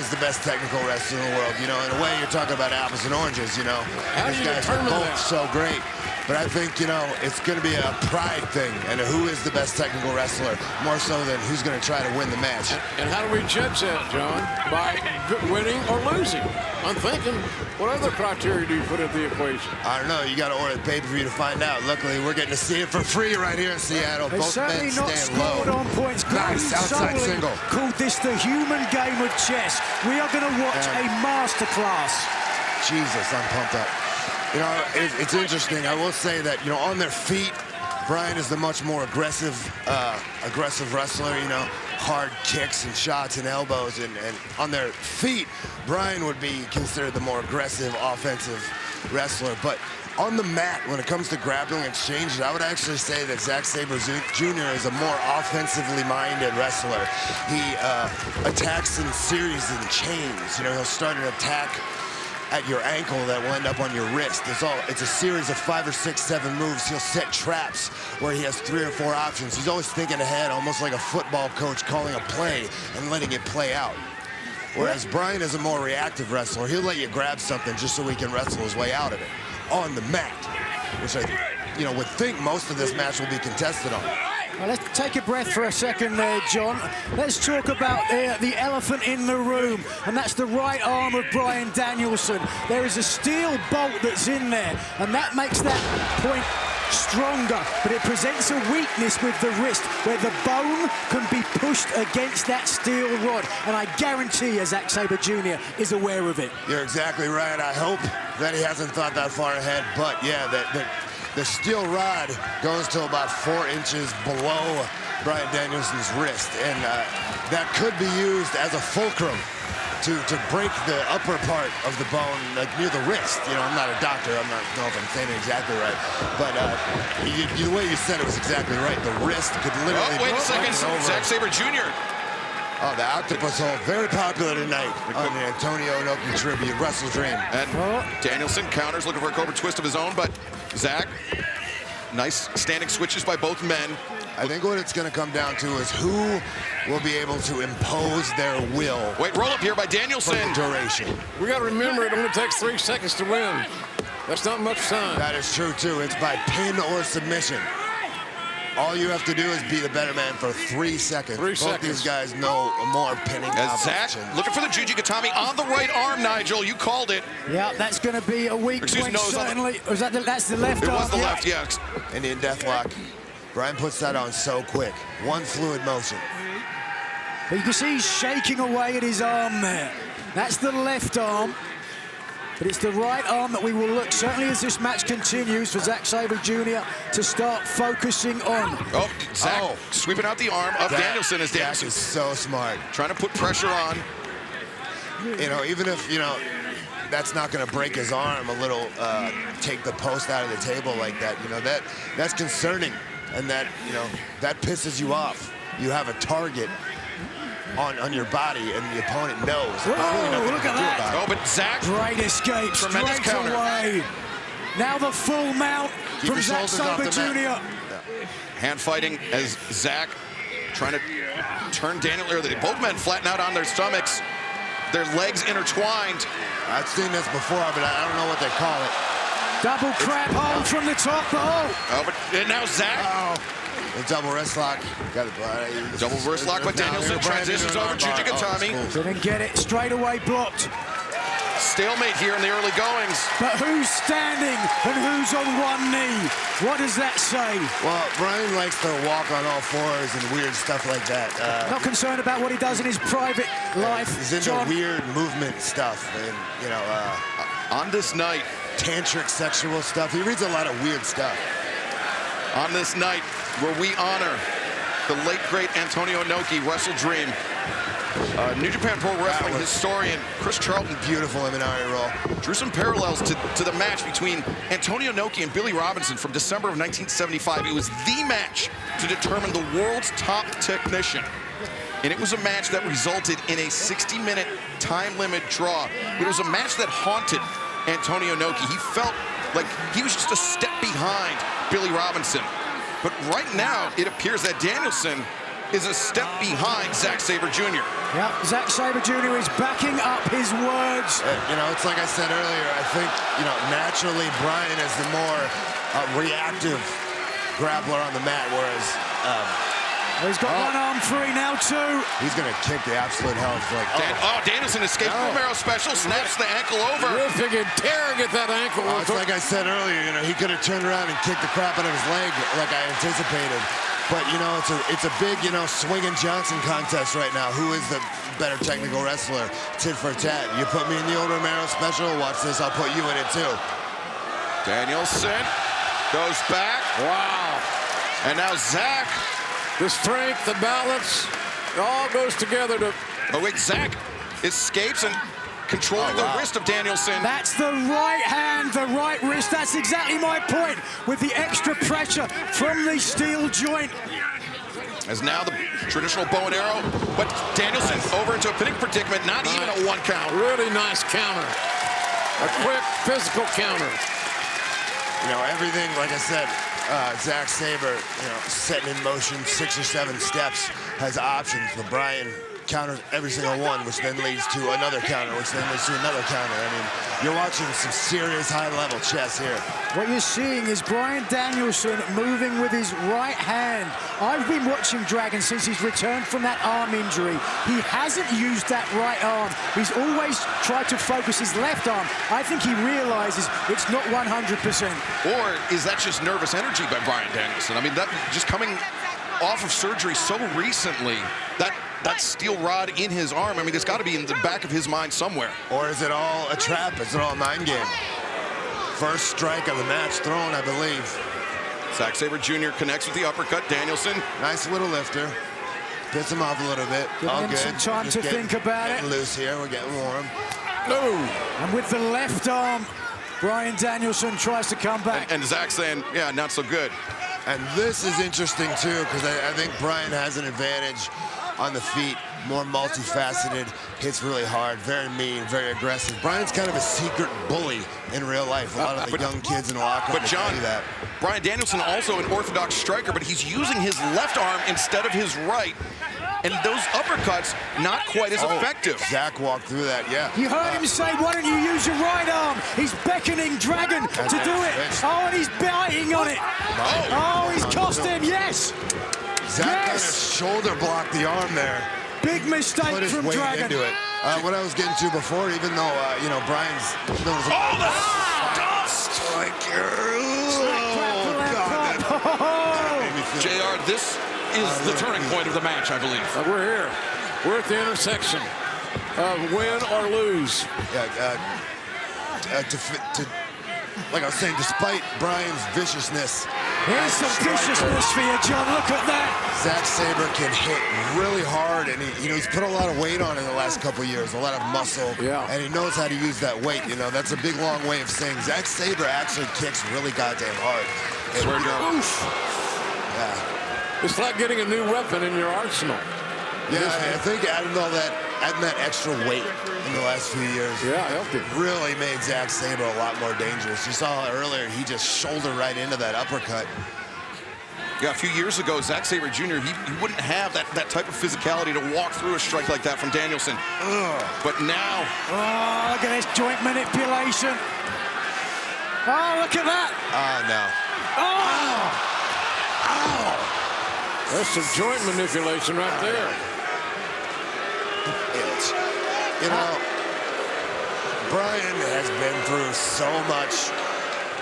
is the best technical wrestler in the world? You know, in a way, you're talking about apples and oranges, you know. How do These you guys are determine both that? so great. But I think, you know, it's going to be a pride thing, and who is the best technical wrestler, more so than who's going to try to win the match. And how do we judge that, John? By winning or losing? I'm thinking, what other criteria do you put into the equation? I don't know. You got to order the pay-per-view to find out. Luckily, we're getting to see it for free right here in Seattle. They've Both men certainly not stand scored low. on points. Nice outside Sullivan single. called this the human game of chess. We are going to watch a masterclass. Jesus, I'm pumped up. You know, it's interesting. I will say that, you know, on their feet, Bryan is the much more aggressive wrestler, you know, hard kicks and shots and elbows. And on their feet, Bryan would be considered the more aggressive offensive wrestler. But on the mat, when it comes to grappling exchanges, I would actually say that Zack Sabre Jr. is a more offensively minded wrestler. He attacks in series and chains. You know, he'll start an attack at your ankle that will end up on your wrist. It's a series of 5 or 6, 7 moves. He'll set traps where he has 3 or 4 options. He's always thinking ahead, almost like a football coach calling a play and letting it play out. Whereas Bryan is a more reactive wrestler. He'll let you grab something just so he can wrestle his way out of it on the mat, which I would think most of this match will be contested on. Well, let's take a breath for a second there, John. Let's talk about the elephant in the room, and that's the right arm of Bryan Danielson. There is a steel bolt that's in there, and that makes that point stronger, but it presents a weakness with the wrist where the bone can be pushed against that steel rod, and I guarantee you Zack Sabre Jr. is aware of it. You're exactly right. I hope that he hasn't thought that far ahead, but yeah, the steel rod goes to about 4 inches below Bryan Danielson's wrist, and that could be used as a fulcrum to break the upper part of the bone, like near the wrist. You know, I'm not a doctor. I don't know if I'm saying it exactly right, but the way you said it was exactly right. The wrist could literally. Oh, wait a second, over. Zack Sabre Jr. Oh, the octopus hold, very popular tonight on the Antonio Inoki tribute, WrestleDream. And Danielson counters, looking for a cobra twist of his own, but Zack, nice standing switches by both men. I think what it's going to come down to is who will be able to impose their will. Wait, roll up here by Danielson. For the duration. We got to remember it only takes 3 seconds to win. That's not much time. That is true, too. It's by pin or submission. All you have to do is be the better man for 3 seconds. Both these guys know more pinning Zack looking for the Juji Gatami on the right arm, Nigel. You called it. Yeah, that's going to be a weak point, certainly. Or is that that's the left arm? It was the left, yes. Indian Deathlock. Bryan puts that on so quick. One fluid motion. But you can see he's shaking away at his arm there. That's the left arm. But it's the right arm that we will look, certainly as this match continues, for Zack Sabre Jr. to start focusing on. Oh, Zack sweeping out the arm of Danielson as Danielson. Zack is so smart. Trying to put pressure on. You know, even if, you know, that's not going to break his arm, a little take the post out of the table like that, you know, that's concerning. And that, you know, that pisses you off. You have a target on your body, and the opponent knows. Whoa, look at that. Oh, but Zack. Great escape, Tremendous straight counter. away. Now the full mount from Zack Sabre Jr. Hand fighting as Zack trying to turn both men flatten out on their stomachs. Their legs intertwined. I've seen this before, but I don't know what they call it. Double crab hold from the top. Oh, but now Zack. The double wrist lock. Got it. Double wrist lock by Danielson. Transitions over Juji Gatami. Didn't get it. Straight away blocked. Stalemate here in the early goings. But who's standing and who's on one knee? What does that say? Well, Bryan likes to walk on all fours and weird stuff like that. Not concerned about what he does in his private life. He's into weird movement stuff, and you know, on this night, tantric sexual stuff. He reads a lot of weird stuff. On this night, where we honor the late great Antonio Inoki, WrestleDream, New Japan Pro Wrestling historian Chris Charlton. Beautiful Imanari roll. Drew some parallels to the match between Antonio Inoki and Billy Robinson from December of 1975. It was the match to determine the world's top technician. And it was a match that resulted in a 60-minute time limit draw. It was a match that haunted Antonio Inoki. He felt like he was just a step behind Billy Robinson. But right now, it appears that Danielson is a step behind Zack Sabre Jr. Yeah, Zack Sabre Jr. is backing up his words. You know, it's like I said earlier, I think, you know, naturally Bryan is the more reactive grappler on the mat, whereas he's got one arm free, now two. he's going to kick the absolute hell. It's like, Danielson escapes the Romero special, snaps the ankle over. Ripping and tearing at that ankle. It's like I said earlier, you know, he could have turned around and kicked the crap out of his leg like I anticipated. But, you know, it's a big, you know, swinging Johnson contest right now. Who is the better technical wrestler? Tit for tat. You put me in the old Romero special, watch this, I'll put you in it too. Danielson goes back. Wow. And now Zack. The strength, the balance, it all goes together to... Oh, wait, Zack escapes and controlling the wrist of Danielson. That's the right hand, the right wrist. That's exactly my point, with the extra pressure from the steel joint. As now the traditional bow and arrow, but Danielson over into a pinning predicament, not even a one count. Really nice counter. A quick physical counter. You know, everything, like I said, Zack Sabre, you know, setting in motion 6 or 7 steps, has options, but Bryan counters every single one, which then leads to another counter, which then leads to another counter. I mean, you're watching some serious high-level chess here. What you're seeing is Bryan Danielson moving with his right hand. I've been watching Dragon since he's returned from that arm injury. He hasn't used that right arm. He's always tried to focus his left arm. I think he realizes it's not 100%. Or is that just nervous energy by Bryan Danielson? I mean, that just coming off of surgery so recently, that steel rod in his arm, I mean, it's got to be in the back of his mind somewhere. Or is it all a trap? Is it all a mind game? First strike of the match thrown, I believe. Zack Sabre Jr. connects with the uppercut. Danielson. Nice little lifter. Pits him off a little bit. Giving All him good. some time Just to think about it. Getting loose here. We're getting warm. No. And with the left arm, Bryan Danielson tries to come back. And Zack saying, yeah, not so good. And this is interesting, too, because I think Bryan has an advantage on the feet, more multifaceted, hits really hard, very mean, very aggressive. Bryan's kind of a secret bully in real life. A lot of the young kids in the locker room But John, do that. Bryan Danielson also an orthodox striker, but he's using his left arm instead of his right. And those uppercuts, not quite as effective. Zack walked through that, yeah. You heard him say, why don't you use your right arm? He's beckoning Dragon to do it. Oh, and he's biting on it. Oh, he's cost him, yes. Zack kind of shoulder blocked the arm there. Big mistake Put his from weight Dragon. into it. What I was getting to before, even though, you know, Bryan's... JR, this is the turning point of the match, I believe. We're here. We're at the intersection of win or lose. Like I was saying, despite Bryan's viciousness, Here's some viciousness for you, John. Look at that. Zack Sabre can hit really hard, and he's put a lot of weight on in the last couple of years, a lot of muscle, and he knows how to use that weight. You know, that's a big, long way of saying Zack Sabre actually kicks really goddamn hard. Yeah. It's like getting a new weapon in your arsenal. Yeah, I think adding that extra weight in the last few years, helped him. Really made Zack Sabre a lot more dangerous. You saw earlier, he just shouldered right into that uppercut. Yeah, a few years ago, Zack Sabre Jr., he wouldn't have that type of physicality to walk through a strike like that from Danielson. But now... Oh, look at this joint manipulation. Oh, look at that. No. That's some joint manipulation right there. You know, Bryan has been through so much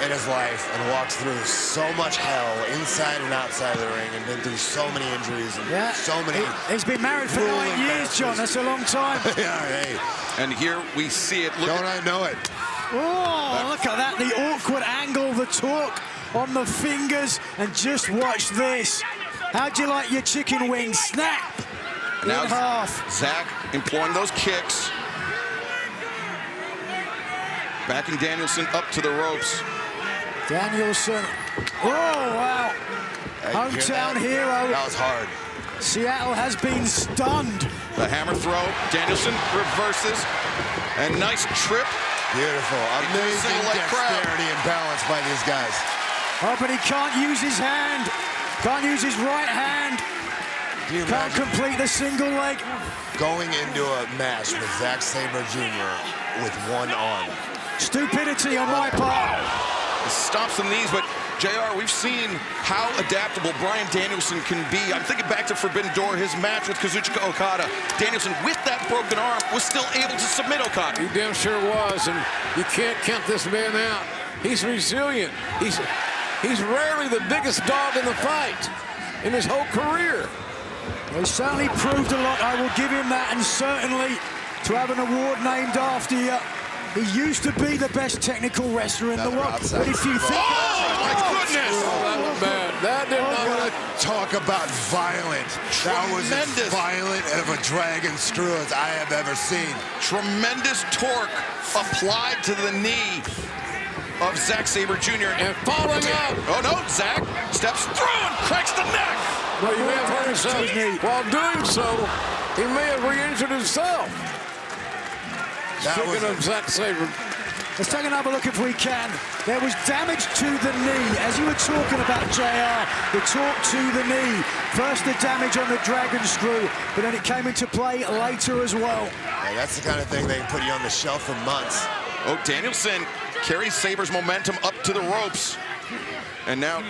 in his life and walked through so much hell inside and outside of the ring and been through so many injuries and so many... He's been married for 9 years, John. That's a long time. And here we see it. Don't I know it? Oh, look at that. The awkward angle, the torque on the fingers. And just watch this. How'd you like your chicken wings? Snap! Now in half. Zack employing those kicks. Backing Danielson up to the ropes. Danielson. Oh, wow. Hometown hero. That was hard. Seattle has been stunned. The hammer throw. Danielson reverses. And nice trip. Beautiful. Amazing dexterity and balance by these guys. Oh, but he can't use his hand. Can't use his right hand. Can you Can't imagine complete the single leg. going into a match with Zack Sabre Jr. with one arm? Stupidity on my part. Stops the knees, but JR, we've seen how adaptable Bryan Danielson can be. I'm thinking back to Forbidden Door, his match with Kazuchika Okada. Danielson, with that broken arm, was still able to submit Okada. He damn sure was, and you can't count this man out. He's resilient. He's rarely the biggest dog in the fight in his whole career. He certainly proved a lot, I will give him that, and certainly to have an award named after you. He used to be the best technical wrestler in the world. But if you think... Oh, my goodness! Oh, that was bad. That did not... Want to talk about violent. That was as violent of a dragon screw as I have ever seen. Tremendous torque applied to the knee of Zack Sabre Jr. And falling up. Oh, no, Zack steps through and cracks the neck. Well, you may have hurt himself. While doing so, he may have re-injured himself. Speaking of Zack Sabre. Let's take another look if we can. There was damage to the knee. As you were talking about, JR, the torque to the knee. First the damage on the dragon screw, but then it came into play later as well. Yeah, that's the kind of thing they can put you on the shelf for months. Oh, Danielson carries Sabre's momentum up to the ropes. And now...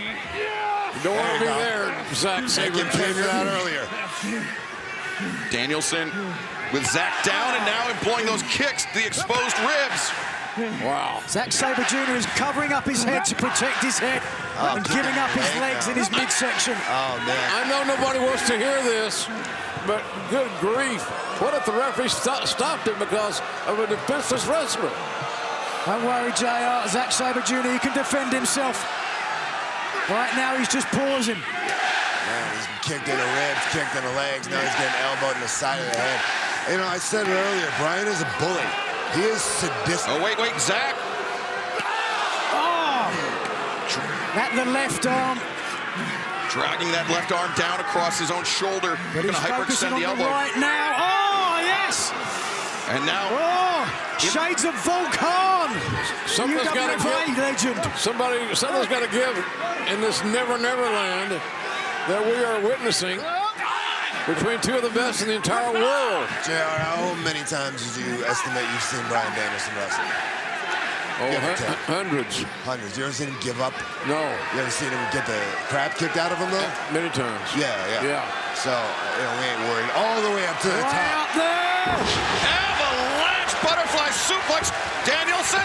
You don't want to be there, Zack Sabre Jr. out earlier. Danielson with Zack down and now employing those kicks to the exposed ribs. Wow. Zack Sabre Jr. is covering up his head to protect his head and giving up his legs in his midsection. Oh, man. I know nobody wants to hear this, but good grief. What if the referee stopped it because of a defenseless wrestler? Don't worry, JR. Zack Sabre Jr., he can defend himself. Right now, he's just pausing. Man, he's been kicked in the ribs, kicked in the legs. Now he's getting elbowed in the side of the head. You know, I said it earlier, Bryan is a bully. He is sadistic. Oh, wait, Zack. Oh! At the left arm. Dragging that left arm down across his own shoulder. But Going to he's focusing hyperextend on the elbow. right now. Oh, yes! And now... Oh! Shades of Volkan! Something's got to give. Legend. Something's got to give in this Never Land that we are witnessing between two of the best in the entire world. JR, how many times do you estimate you've seen Bryan Danielson wrestle? Oh, hundreds. Hundreds. You ever seen him give up? No. You ever seen him get the crap kicked out of him, though? Many times. Yeah. So, you know, we ain't worried. All the way up to the top. Out there! Avalanche butterfly suplex. Danielson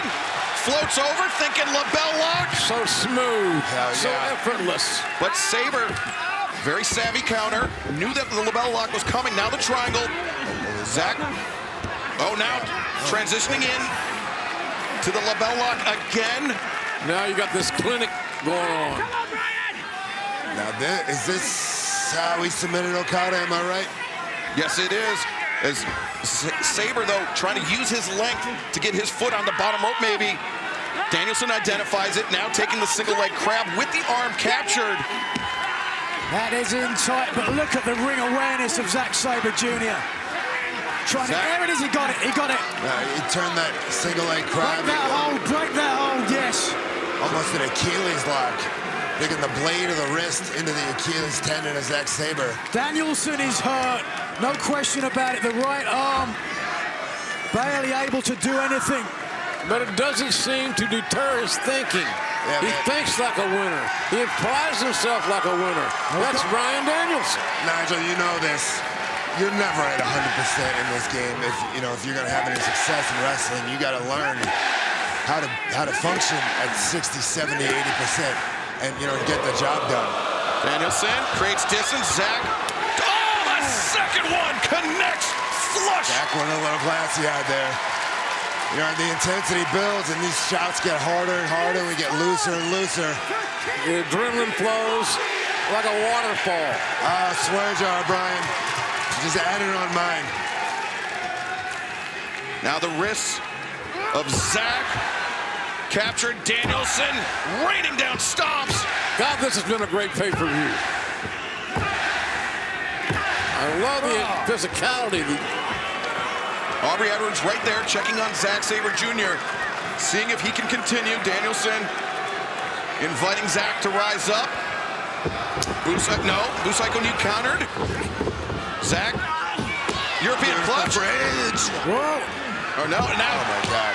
floats over, thinking label lock. So smooth. So yeah. effortless. But Sabre, very savvy counter, knew that the label lock was coming. Now the triangle. Zack. Oh, now transitioning in to the label lock again. Now you got this clinic going on. Now, is this how we submitted Okada, am I right? Yes, it is. As Sabre, though, trying to use his length to get his foot on the bottom rope, maybe. Danielson identifies it, now taking the single leg crab with the arm captured. That is in tight, but look at the ring awareness of Zack Sabre Jr. There it is, he got it. He turned that single leg crab. Break that hold, yes. Almost an Achilles lock. Taking the blade of the wrist into the Achilles tendon of Zack Sabre. Danielson is hurt, no question about it. The right arm barely able to do anything. But it doesn't seem to deter his thinking. Yeah, he thinks like a winner. He applies himself like a winner. That's Bryan Danielson. Nigel, you know this. You're never at 100% in this game. If you're going to have any success in wrestling, you got to learn how to function at 60, 70, 80%. And, get the job done. Danielson creates distance. Zack. Oh, the second one connects. Flush. Zack went a little glassy out there. The intensity builds, and these shots get harder and harder. We get looser and looser. The adrenaline flows like a waterfall. I swear, Jar Bryan. Just added on mine. Now the wrists of Zack. Captured. Danielson raining down stomps. God, this has been a great pay-per-view. I love the physicality. Aubrey Edwards right there checking on Zack Sabre Jr. Seeing if he can continue. Danielson inviting Zack to rise up. No, Busaiku knee countered. Zack, European clutch. Whoa. Oh, no, now. Oh, my God.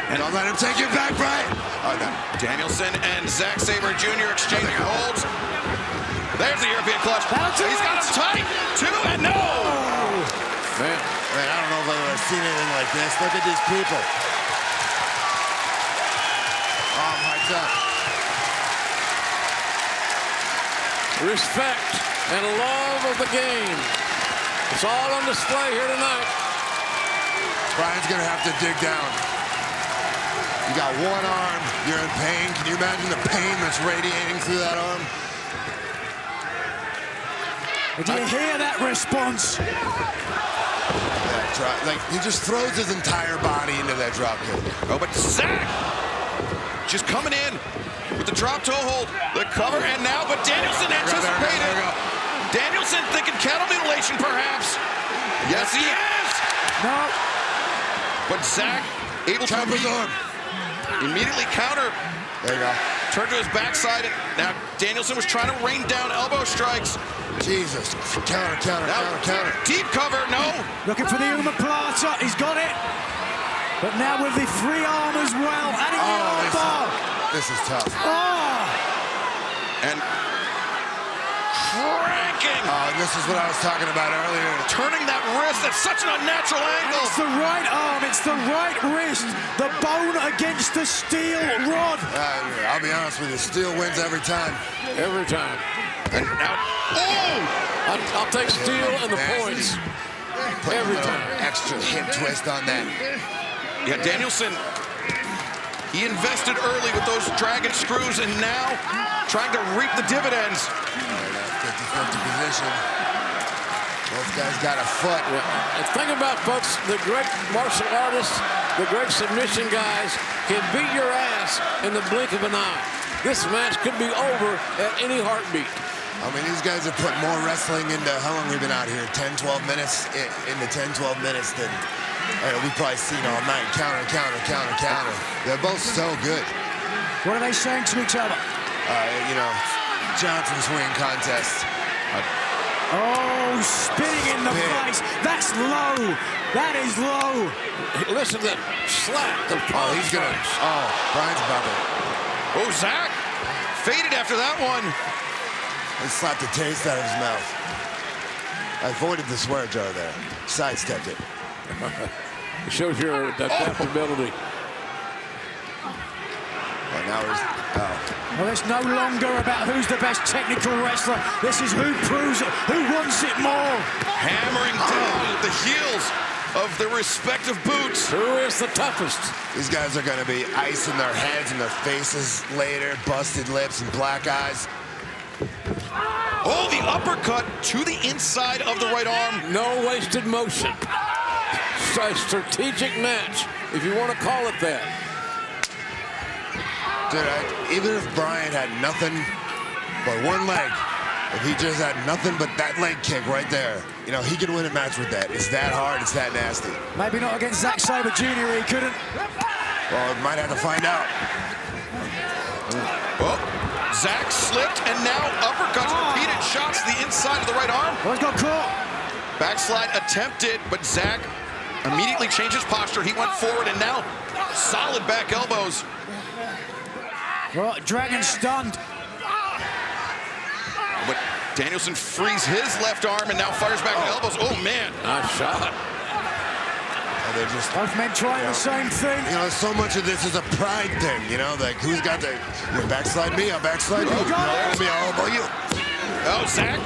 And don't let him take you back, Bryan. Oh, no. Danielson and Zack Sabre Jr. exchanging holds. There's the European clutch. He's got him tight. 2 and no. Man, I don't know if I've ever seen anything like this. Look at these people. Oh, my God. respect and love of the game. It's all on display here tonight. Bryan's going to have to dig down. You got one arm, you're in pain. Can you imagine the pain that's radiating through that arm? Did you hear that response? Like, he just throws his entire body into that drop kick. Oh, but Zack just coming in with the drop toe hold, the cover, and now, but Danielson anticipated. Danielson thinking cattle mutilation, perhaps. Yes, he is. No. But Zack able to immediately counter. There you go. Turn to his backside. And now Danielson was trying to rain down elbow strikes. Jesus. Counter. Deep cover, no. Looking for the omoplata. He's got it. But now with the free arm as well. Adding the arm bar. This is tough. Oh. And cranking. Oh, this is what I was talking about earlier. Turning that wrist at such an unnatural angle. It's the right arm. It's the right wrist. The bone against the steel rod. I'll be honest with you. Steel wins every time. Every time. And now, I'll take steel and the points. Every time. Extra hip twist on that. Yeah, Danielson, he invested early with those dragon screws and now trying to reap the dividends. 50-50 position. Both guys got a foot. And think about, folks, the great martial artists, the great submission guys can beat your ass in the blink of an eye. This match could be over at any heartbeat. I mean, these guys have put more wrestling into how long we've been out here? 10, 12 minutes? Into 10, 12 minutes than we've probably seen all night. Counter. They're both so good. What are they saying to each other? Johnson swing contest. Oh, spinning in the face. That's low. That is low. Listen to that slap. He's going to. Oh, Bryan's about to. Oh, Zack faded after that one. He slapped the taste out of his mouth. I avoided the swear jar there. Sidestepped it. It shows your adaptability. Well, now he's. Well, it's no longer about who's the best technical wrestler. This is who proves it, who wants it more. Hammering down the heels of their respective boots. Who is the toughest? These guys are going to be ice in their heads and their faces later, busted lips and black eyes. Oh, the uppercut to the inside of the right arm. No wasted motion. A strategic match, if you want to call it that. Dude, even if Bryan had nothing but one leg, if he just had nothing but that leg kick right there, he could win a match with that. It's that hard, it's that nasty. Maybe not against Zack Sabre Jr. He couldn't. Well, we might have to find out. Well, Zack slipped, and now uppercuts, repeated shots to the inside of the right arm. Well, he got caught. Backslide attempted, but Zack immediately changed his posture. He went forward, and now solid back elbows. Well, Dragon stunned. But Danielson frees his left arm and now fires back with elbows. Oh, man. Nice shot. They're just, both men trying the same thing. So much of this is a pride thing, like who's got the, backslide me, I'll backslide you. I'll elbow you. Oh, Zack.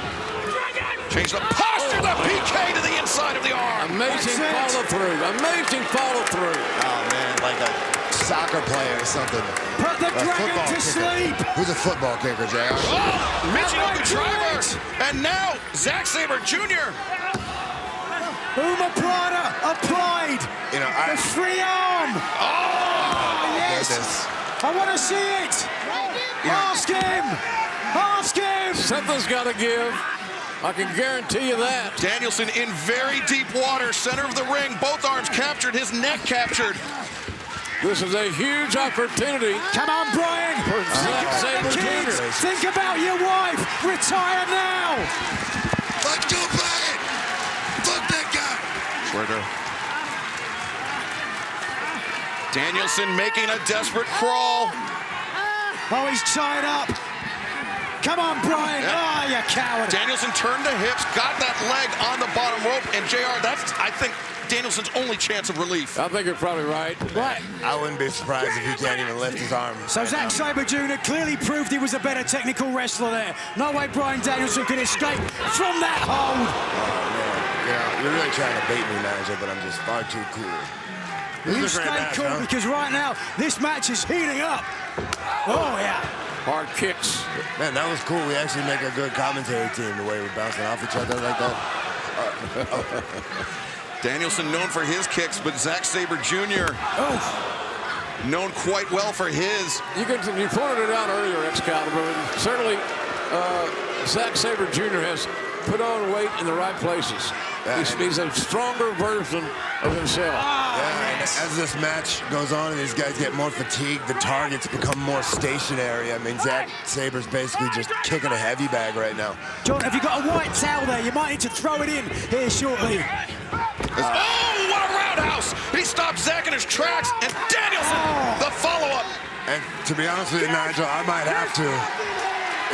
Change the posture, the PK to the inside of the arm. Amazing follow-through. Amazing follow-through. Oh, man, like a soccer player or something. Put the dragon to sleep. Who's a football kicker, JR? Oh, Michinoku driver. And now, Zack Sabre Jr. Omoplata applied. The free arm. Oh, yes. Goodness. I want to see it. Ask him. Something's got to give. I can guarantee you that. Danielson in very deep water, center of the ring. Both arms captured, his neck captured. This is a huge opportunity. Come on, Bryan. For Zack Sabre Kids, Jr. think about your wife. Retire now. Let's go, Bryan. Fuck that guy. Schwerter. Danielson making a desperate crawl. Oh, he's tied up. Come on, Bryan. Oh, you coward. Danielson turned the hips, got that leg on the bottom rope, and JR, that's, I think, Danielson's only chance of relief. I think you're probably right. Right. I wouldn't be surprised if he can't even lift his arm. So Zack Sabre Jr. clearly proved he was a better technical wrestler there. No way Bryan Danielson can escape from that hold. Oh, man. You're really trying to bait me, manager, but I'm just far too cool. This You is a great stay match, cool huh? because right now, this match is heating up. Oh, yeah. Hard kicks. Man, that was cool. We actually make a good commentary team, the way we're bouncing off each other like that. Danielson known for his kicks, but Zack Sabre Jr. known quite well for his. You pointed it out earlier, Excalibur. And certainly, Zack Sabre Jr. has put on weight in the right places. He's a stronger version of himself. And as this match goes on and these guys get more fatigued, the targets become more stationary. I mean, Zack Sabre's basically just kicking a heavy bag right now. John, have you got a white towel there? You might need to throw it in here shortly. Oh, what a roundhouse! He stopped Zack in his tracks, and Danielson, the follow-up. And to be honest with you, Nigel, I might have to.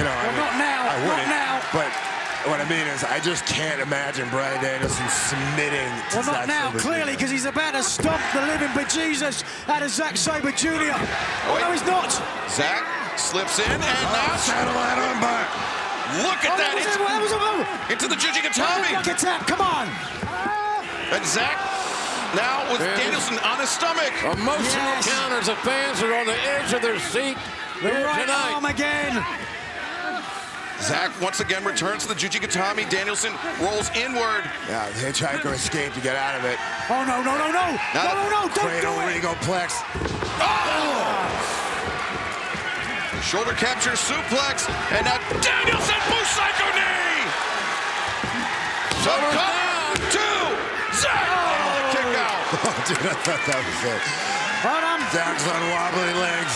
Well, not now. I wouldn't. Not now. But what I mean is, I just can't imagine Bryan Danielson submitting to Well, not Zack now, Sabre clearly, Jr. because he's about to stomp the living bejesus out of Zack Sabre Jr. Oh, no, he's not. Zack slips in, and now Saddle that on back. look at that into the Jujikatami. Look at that, come on. And Zack now with Danielson on his stomach. Emotional Yes. counters. The fans are on the edge of their seat The here right tonight. arm again. Zack once again returns to the Jujikatami. Danielson rolls inward. Yeah, the hitchhiker escaped to get out of it. Oh, no, no, no, no. No, no, no, don't Cradle do it. Regoplex. Shoulder capture suplex. And now Danielson Busaiku knee. So come to Zack. Able to kick out. Oh, dude, I thought that was it. Hold on. Zack's on wobbly legs.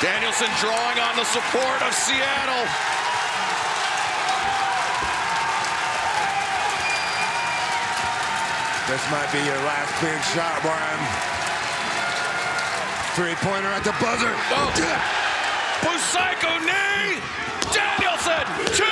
Danielson drawing on the support of Seattle. This might be your last big shot, Bryan. Three-pointer at the buzzer. Busaiku knee. Danielson 2,